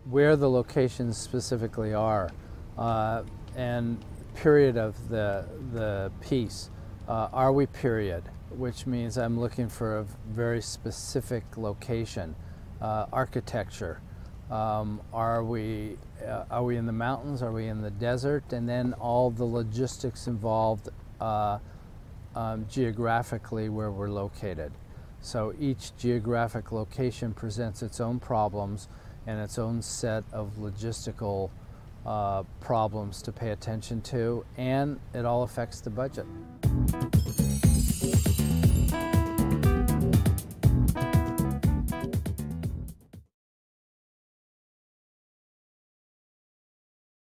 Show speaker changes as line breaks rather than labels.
Where the locations specifically are and period of the piece. Are we period? Which means I'm looking for a very specific location. Architecture. Are we in the mountains? Are we in the desert? And then all the logistics involved geographically where we're located. So each geographic location presents its own problems and its own set of logistical problems to pay attention to, and it all affects the budget.